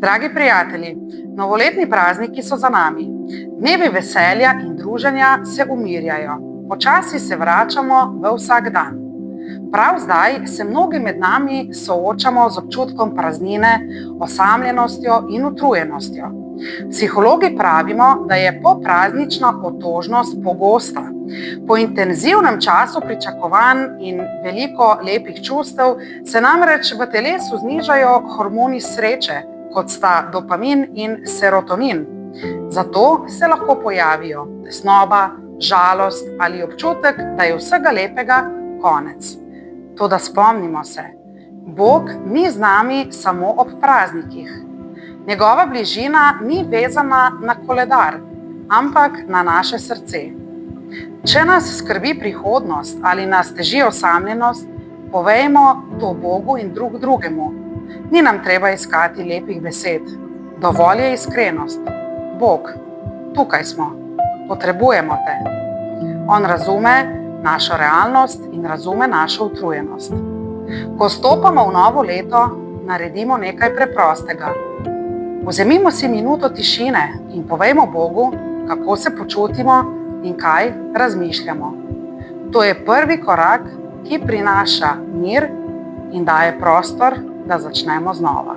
Dragi prijatelji, novoletni prazniki so za nami. Dnevi veselja in druženja se umirjajo. Počasi se vračamo v vsak dan. Prav zdaj se mnogi med nami soočamo z občutkom praznine, osamljenostjo in utrujenostjo. Psihologi pravimo, da je popraznična otožnost pogosta. Po intenzivnem času pričakovanj in veliko lepih čustev se namreč v telesu znižajo hormoni sreče, kot sta dopamin in serotonin. Zato se lahko pojavijo tesnoba, žalost ali občutek, da je vsega lepega konec. Toda spomnimo se, Bog ni z nami samo ob praznikih. Njegova bližina ni vezana na koledar, ampak na naše srce. Če nas skrbi prihodnost ali nas teži osamljenost, povejmo to Bogu in drug drugemu. Ni nam treba iskati lepih besed, dovolj je iskrenost. Bog, tukaj smo, potrebujemo te. On razume našo realnost in razume našo utrujenost. Ko stopamo v novo leto, naredimo nekaj preprostega. Vzemimo si minuto tišine in povejmo Bogu, kako se počutimo in kaj razmišljamo. To je prvi korak, ki prinaša mir in daje prostor, da začnemo znova.